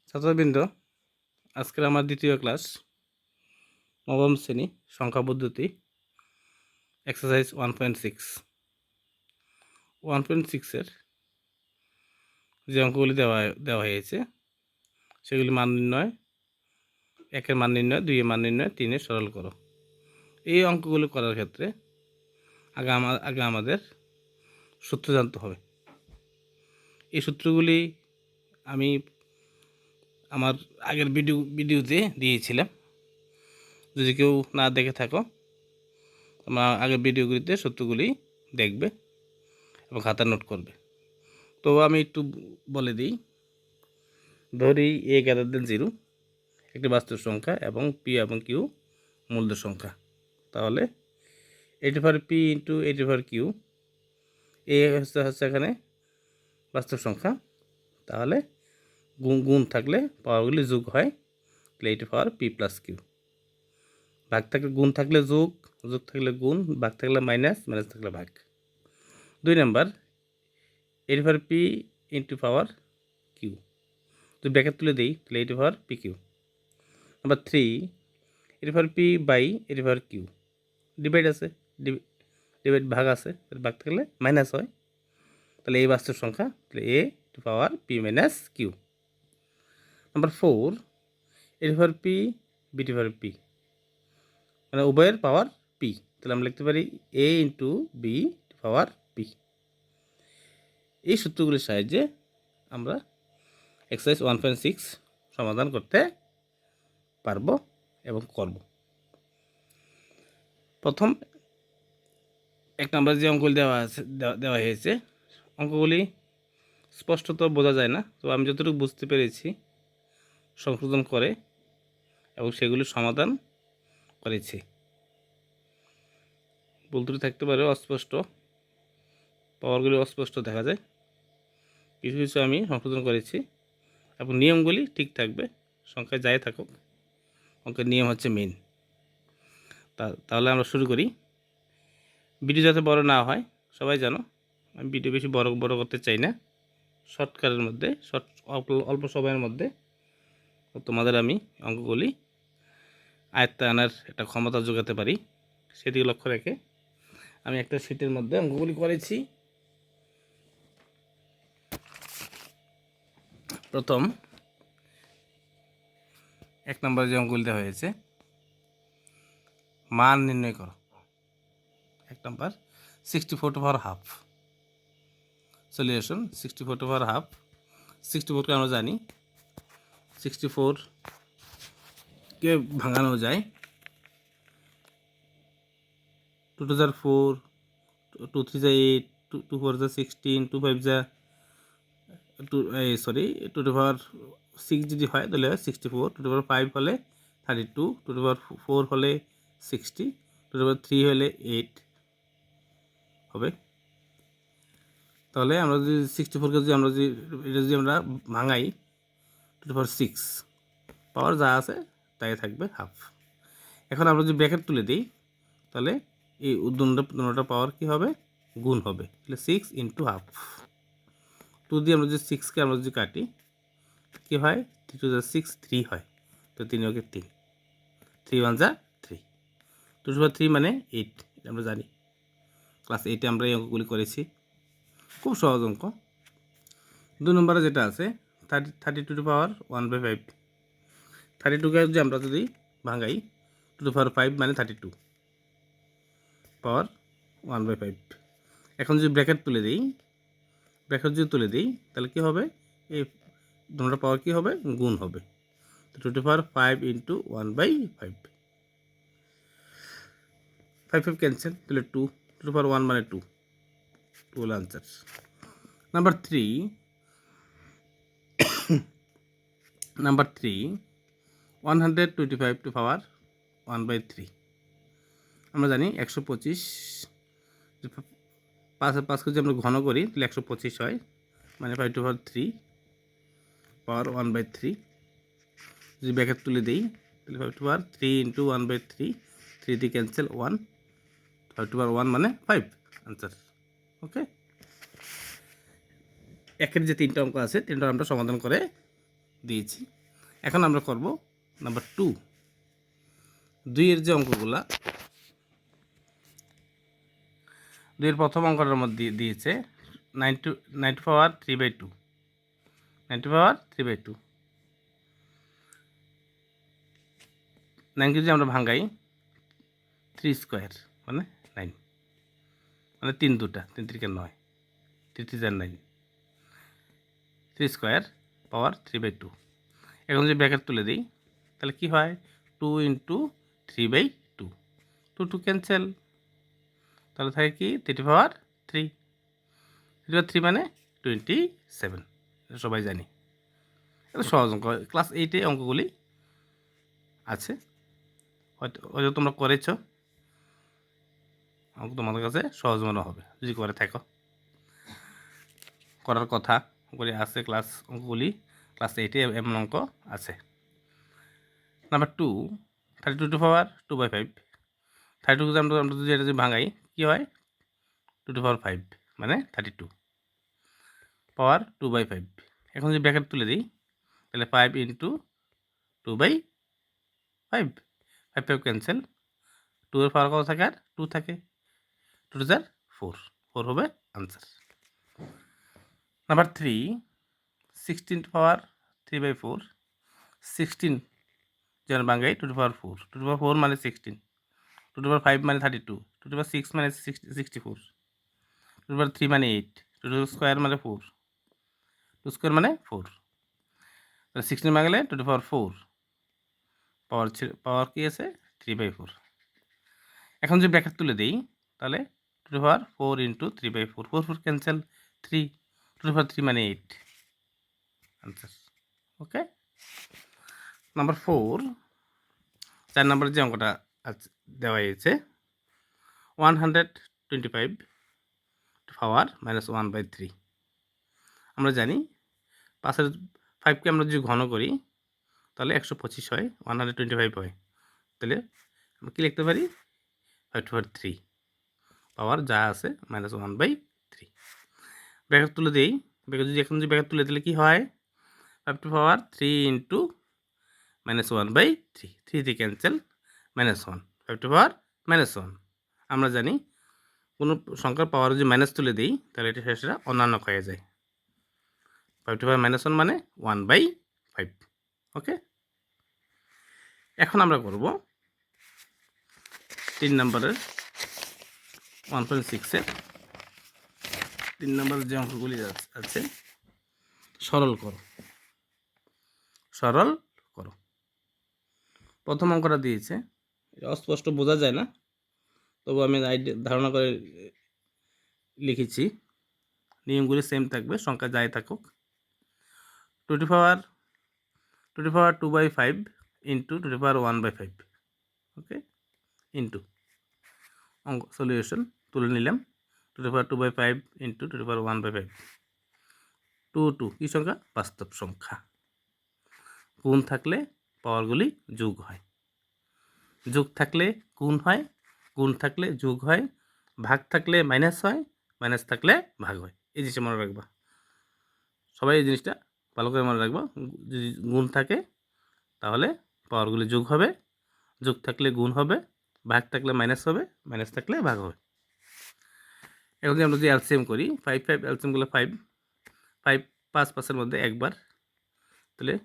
ছাত্রবৃন্দ, আজকের আমার দ্বিতীয় ক্লাস নবম শ্রেণী সংখ্যা পদ্ধতি এক্সারসাইজ 1.6 যে অঙ্কগুলি দেওয়া হয়েছে সেগুলি মান নির্ণয়, 1-এর মান নির্ণয়, 2-এর মান নির্ণয়, 3-এর সরল করো। এই অঙ্কগুলি করার ক্ষেত্রে আগে আমাদের সূত্র জানতে হবে। এই সূত্রগুলি আমি আমার আগের ভিডিওতে দিয়েছিলাম। যদি কেউ না দেখে থাকো, আমার আগের ভিডিওগুলিতে সূত্রগুলি দেখবে এবং খাতা নোট করবে। তো আমি একটু বলে দিই। ধরি a গ্রেটার দেন 0 একটি বাস্তব সংখ্যা এবং p এবং q মূলদের সংখ্যা। তাহলে a/p ইন্টু a/q, a হচ্ছে এখানে বাস্তব সংখ্যা। তাহলে গুণ থাকলে পাওয়ারগুলি যোগ হয়, তাহলে a/p প্লাস q। ভাগ থাকলে গুণ থাকলে যোগ, যোগ থাকলে গুণ, ভাগ থাকলে মাইনাস, মাইনাস থাকলে ভাগ। 2 number a/p into power q, যদি ব্র্যাকেট তুলে দিই তাহলে a/pq। Number 3 a/p by a/q, divide আছে, ডিভাইড ভাগ আছে, ভাগ থাকলে মাইনাস হয়, তাহলে এই বাস্তব সংখ্যা, তাহলে a/p minus q। Number 4 a/p b/p, মানে উভয়ের পাওয়ার p, তাহলে আমরা লিখতে পারি a into b power p। এই সূত্রগুলির সাহায্যে আমরা এক্সারসাইজ 1.6 সমাধান করতে পারবো এবং করব। প্রথম 1 নম্বর যে অঙ্কগুলি দেওয়া হয়েছে, অঙ্কগুলি স্পষ্টত বোঝা যায় না, তো আমি যতটুকু বুঝতে পেরেছি সংশোধন করে এবং সেগুলি সমাধান করেছি। ভুল ত্রুটি থাকতে পারে, অস্পষ্ট পাওয়ারগুলি অস্পষ্ট দেখা যায়, কিছু কিছু আমি সংশোধন করেছি এবং নিয়মগুলি ঠিক থাকবে, সংখ্যায় যাই থাকুক, অঙ্কের নিয়ম হচ্ছে মেইন। তাহলে আমরা শুরু করি। ভিডিও যাতে বড় না হয়, সবাই জানো আমি ভিডিও বেশি বড় করতে চাই না, শর্টকাটের মধ্যে, অল্প সময়ের মধ্যে তোমাদের আমি অঙ্কগুলি আয়ত্তে আনার একটা ক্ষমতা যোগাতে পারি, সেদিকে লক্ষ্য রেখে আমি একটা শীটের মধ্যে অঙ্কগুলি করেছি। প্রথম 1 নম্বরে যে অঙ্কগুলি দেওয়া হয়েছে, মান নির্ণয় করো। 1 নম্বর 64 to power half. Solution 64 to power half. 64কে আমরা জানি 64কে ভাঙানো যায় 2 টু 4, 2 3 8, 2 4 16, 2 5 2 টু পাওয়ার 6 যদি হয় তাহলে 64, 2 টু পাওয়ার 5 হলে 32, 2 টু পাওয়ার 4 হলে 60, 2 টু পাওয়ার 3 হলে 8 হবে। তাহলে আমরা যদি 64কে যদি আমরা ভাঙাই 2 টু পাওয়ার 6, পাওয়ার যা আছে তাই থাকবে হাফ। এখন আমরা যদি ব্র্যাকেট তুলে দিই তাহলে এই দুটোটা পাওয়ার কি হবে, গুণ হবে, তাহলে 6 ইন্টু হাফ। 2 দিয়ে আমরা যদি 6কে আমরা যদি কাটি কি হয়, 3 2 6, 3 হয়, তো 3 ওকে 3, 3 1 3, 2 টু পাওয়ার 3 মানে 8, আমরা জানি ক্লাস 8-এ আমরা এই অঙ্কগুলি করেছি, খুব সহজ অঙ্ক। 2 নম্বরে যেটা আছে 32 টু পাওয়ার 1/5, 32কে যদি আমরা যদি ভাঙাই 2 টু পাওয়ার 5 মানে 32 পাওয়ার 1/5। এখন যদি ব্র্যাকেট তুলে দিই তাহলে কি হবে, এই দুটোটা পাওয়ার কি হবে, গুণ হবে, তো 2 টু পাওয়ার 5 ইন্টু 1/5, 5 5 ক্যান্সেল, তাহলে 2 টু পাওয়ার 1 মানে 2 হলো আনসার। নাম্বার 3 125 টু পাওয়ার 1/3। আমরা জানি 125, 5 যদি আমরা ঘন করি তাহলে 125 হয়, মানে 5 টু পাওয়ার 3 পাওয়ার 1/3। যদি ব্র্যাকেট তুলে দিই তাহলে 5 টু পাওয়ার 3 ইন্টু 1/3, 3 দিয়ে ক্যান্সেল 1, 5 টু পাওয়ার 1 মানে 5 আনসার। ওকে, একের যে 3টা অঙ্ক আছে 3টা আমরা সমাধান করে দিয়েছি। এখন আমরা করব নাম্বার 2। 2-এর যে অঙ্কগুলা, 2-এর প্রথম অঙ্কটার মধ্যে দিয়েছে 9 পাওয়ার 3/2, 9 পাওয়ার 3/2। 9 কে যদি আমরা ভাঙাই 3 স্কোয়ার মানে 9, মানে 3 দুটা, 3 3 9, 3 3 9, 3 স্কোয়ার পাওয়ার 3/2। এখন যদি ব্র্যাকেট তুলে দিই তাহলে কি হয়, 2 ইন্টু 3/2, 2 2 ক্যান্সেল, তাহলে থাকে কি 3 পাওয়ার 3, 3 পাওয়ার 3 মানে 27, সবাই জানি। এটা সহজ অঙ্ক, ক্লাস 8-এ অঙ্কগুলি আছে, হয়তো তোমরা করেছো, অঙ্ক তোমাদের কাছে সহজ মনে হবে যদি করে থাকো। করার কথা করে আছে ক্লাস অঙ্কগুলি, ক্লাস 8-এ এমন অঙ্ক আছে। নাম্বার 2, 32 টু পাওয়ার 2/5। 32 আমরা যদি এটা যদি ভাঙাই কী হয়, 2 টু পাওয়ার 5 মানে 32 পাওয়ার 2/5। এখন যদি ব্র্যাকেট তুলে দিই তাহলে 5 ইন্টু 2/5, 5 5 ক্যান্সেল, 2 এর পাওয়ার কত থাকে আর 2 থাকে, 2 টু 4, 4 হবে আনসার। নাম্বার 3, 16 পাওয়ার 3/4। 16 যেন বাঙ্গাই 2 টু পাওয়ার 4, 2 টু পাওয়ার 4 মানে 16, 2 টু পাওয়ার 5 মানে 32, 2 টু পাওয়ার 6 মানে 64, 2 টু পাওয়ার 3 মানে 8, 2 টু স্কোয়ার মানে 4, 2 স্কোয়ার মানে 4, তাহলে 16 ভাঙলে 2 টু পাওয়ার 4, পাওয়ার কি আছে 3/4। এখন যদি ব্র্যাকেট তুলে দিই তাহলে 2 টু পাওয়ার 4 ইন্টু 3/4, 4 4 ক্যান্সেল, 3, 2 টু পাওয়ার 3 মানে 8 আনসার। ওকে, নাম্বার 4, 4 নম্বরের যে অঙ্কটা দেওয়া হয়েছে 125 পাওয়ার -1/3। আমরা জানি 5-এর 5কে আমরা যদি ঘন করি তাহলে 125 হয়, 125 হয়, তাহলে আমরা কী লিখতে পারি, 5/3 পাওয়ার যা আছে -1/3। ব্র্যাকেট তুলে দিই, এখন যদি ব্র্যাকেট তুলে দিলে কী হয়, 5 টু পাওয়ার 3 ইন্টু -1/3, 3 দিয়ে ক্যান্সেল, -1, 5 টু পাওয়ার -1। আমরা জানি কোনো সংখ্যার পাওয়ার যদি মাইনাস তুলে দিই তাহলে এটা শেষটা অন্যান্য হয়ে যায়, 5 টু পাওয়ার -1 মানে 1/5। ওকে, এখন আমরা করব 3 নম্বরের 1.6-এর 3 নম্বরের যে অঙ্কগুলি আছে, সরল করো, সরল করো। প্রথম অঙ্কটা দিয়েছে, এটা অস্পষ্ট বোঝা যায় না, তবু আমি ধারণা করে লিখেছি, নিয়মগুলি সেম থাকবে, সংখ্যা যাই থাকুক। 2 টু পাওয়ার 2/5 ইন্টু 2 টু পাওয়ার 1/5, ওকে, ইন্টু অঙ্ক সলিউশন তুলে নিলাম, 2 টু পাওয়ার 2/5 ইন্টু 2 টু পাওয়ার 1/5, 2 কী সংখ্যা, বাস্তব সংখ্যা। গুণ থাকলে পাওয়ারগুলি যোগ হয়, যোগ থাকলে গুণ হয়, গুণ থাকলে যোগ হয়, ভাগ থাকলে মাইনাস হয়, মাইনাস থাকলে ভাগ হয়। এই জিনিসটা মনে রাখবা, সবাই এই জিনিসটা ভালো করে মনে রাখবা। যদি গুণ থাকে তাহলে পাওয়ারগুলি যোগ হবে, যোগ থাকলে গুণ হবে, ভাগ থাকলে মাইনাস হবে, মাইনাস থাকলে ভাগ হবে। এখন যদি আমরা যদি এলসিএম করি, 5 5 এলসিএম করলে 5 5 5 মধ্যে একবার, তাহলে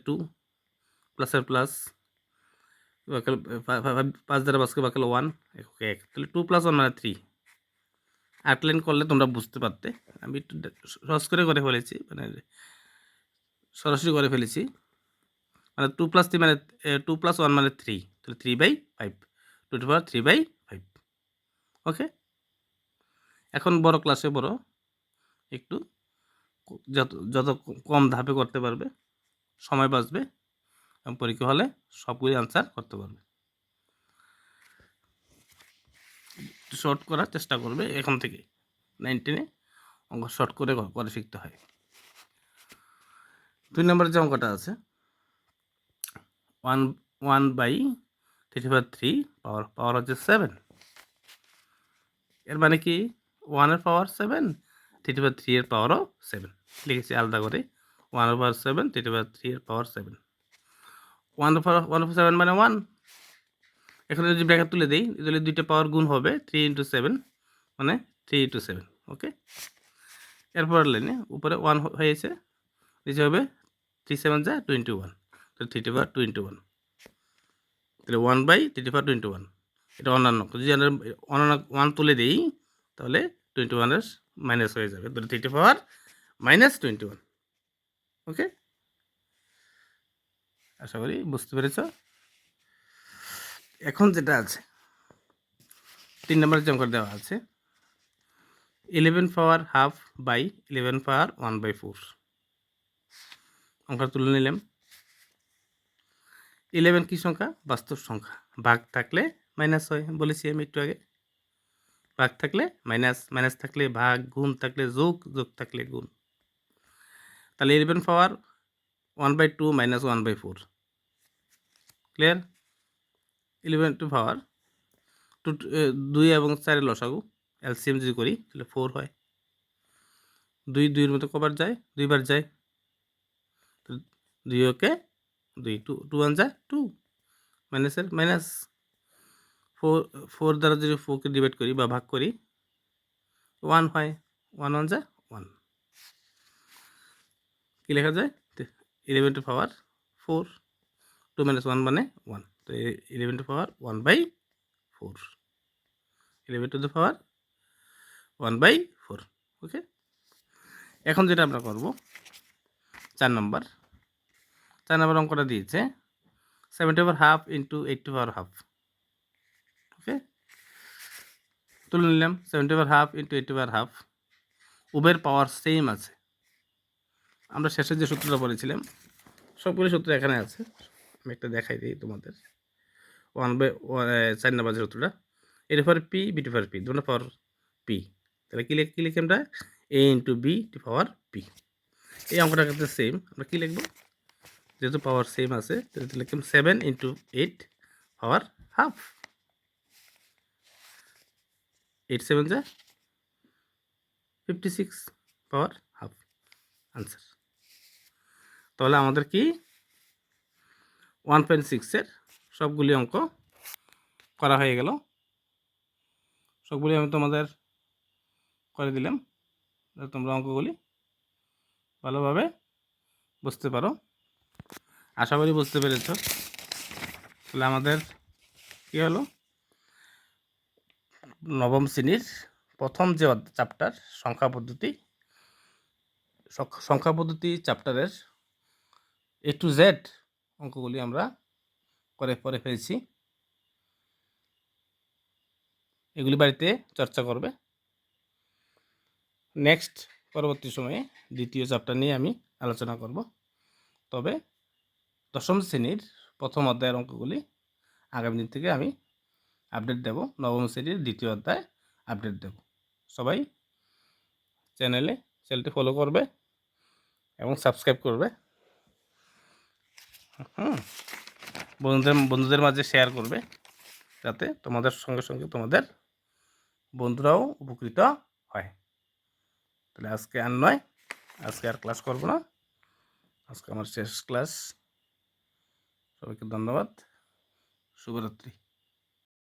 2 প্লাসের প্লাস, 5 দ্বারা 5কে ভাগ করলে 1, 1, তাহলে 2 + 1 মানে 3। 8 লাইন করলে তোমরা বুঝতে পারতে, আমি একটু সহজ করে ফেলেছি, মানে সরাসরি করে ফেলেছি, মানে 2 + 3 মানে 2 + 1 মানে 3, তাহলে 3/5, 2 টু পাওয়ার 3/5। ওকে, এখন বড় ক্লাসে বড়, একটু যত কম ধাপে করতে পারবে সময় বাঁচবে এবং পরীক্ষা হলে সবগুলি আনসার করতে পারবে। শর্ট করার চেষ্টা করবে, এখন থেকে 9 10-এ অঙ্ক শর্ট করে শিখতে হয়। 2 নম্বরের যে অঙ্কটা আছে 1/3 পাওয়ার হচ্ছে 7, এর মানে কি 1 এর পাওয়ার 7, 3/3 এর পাওয়ারও 7, লিখেছি আলাদা করে 1/7 3/3 এর পাওয়ার 7 1/7 মানে 1। এখন যদি ব্র্যাকেট তুলে দেই তাহলে দুইটা পাওয়ার গুণ হবে 3 × 7 মানে 3 × 7। ওকে, এরপর লাইনে উপরে 1 হয়েছে, নিচে হবে 3 7 যা 21, তাহলে 3/21, তাহলে 1/3/21। এটা অন্যান্য যদি আমরা অন্যান্য 1 তুলে দিই তাহলে 21 এর মাইনাস হয়ে যাবে, তাহলে 3/-21। ওকে, আশা করি বুঝতে পেরেছ। এখন যেটা আছে 3 নম্বরের যে অঙ্কটা দেওয়া আছে 11^2 বাই 11^1/4 অঙ্কটা তুলে নিলাম। 11 কি সংখ্যা? বাস্তব সংখ্যা, ভাগ থাকলে মাইনাস হয়, বলেছি আমি একটু আগে। ভাগ থাকলে মাইনাস, মাইনাস থাকলে ভাগ, গুণ থাকলে যোগ, যোগ থাকলে গুণ। তাহলে 11^1/2 - 1/4 ক্লিয়ার। 2 এবং 4 এর লসাগু এলসিএম যদি করি তাহলে 4 হয়। 2 2 এর মতো কবার যায়? 2 বার যায়। 2 ওকে 2 2 1 যা 2, মাইনাসের মাইনাস। 4 দ্বারা যদি 4কে ডিভাইড করি বা ভাগ করি 1 হয়, 1 1 যা 1। কি লেখা যায়? 11^4 2 - 1 মানে 1, তো 11^1/4 11^1/4। ওকে, এখন যেটা আমরা করব 4 নম্বর অঙ্কটা দিয়েছে 70/2 × 80/2। ওকে, তুলে নিলাম 70/2 × 80/2। উভয়ের পাওয়ার সেম আছে। আমরা শেষে যে সূত্রটা বলেছিলাম সবগুলো সূত্র এখানে আছে, আমি একটা দেখাই দিই তোমাদের। 4 নম্বর যে সূত্রটা a/p b/p দুটো পাওয়ার p, তাহলে কি লিখি আমরা? a × b/p। এই অঙ্কটা কিন্তু সেম, আমরা কি লিখব? যেহেতু পাওয়ার সেম আছে তাহলে লিখলাম 7 × 8/2। 8 7 যা 56/2 আনসার। তাহলে আমাদের কি 1.6 এর সবগুলি অঙ্ক করা হয়ে গেল। সবগুলি আমি তোমাদের করে দিলাম, তোমরা অঙ্কগুলি ভালোভাবে বুঝতে পারো। আশা করি বুঝতে পেরেছ। তাহলে আমাদের কি হলো, নবম শ্রেণীর প্রথম যে চ্যাপ্টার সংখ্যা পদ্ধতি চ্যাপ্টারের A to Z অঙ্কগুলি আমরা পরে ফেলেছি। এগুলি বাড়িতে চর্চা করবে। নেক্সট পরবর্তী সময়ে দ্বিতীয় চ্যাপ্টার নিয়ে আমি আলোচনা করব। তবে দশম শ্রেণীর প্রথম অধ্যায়ের অঙ্কগুলি আগামী দিন থেকে আমি আপডেট দেব, নবম শ্রেণীর দ্বিতীয় অধ্যায় আপডেট দেব। সবাই চ্যানেলটি ফলো করবে এবং সাবস্ক্রাইব করবে। বন্ধুদের মাঝে শেয়ার করবে যাতে তোমাদের সঙ্গে সঙ্গে তোমাদের বন্ধুরাও উপকৃত হয়। তাহলে আজকে আর নয়, আজকে আর ক্লাস করব না, আজকে আমার শেষ ক্লাস। সবাইকে ধন্যবাদ, শুভরাত্রি।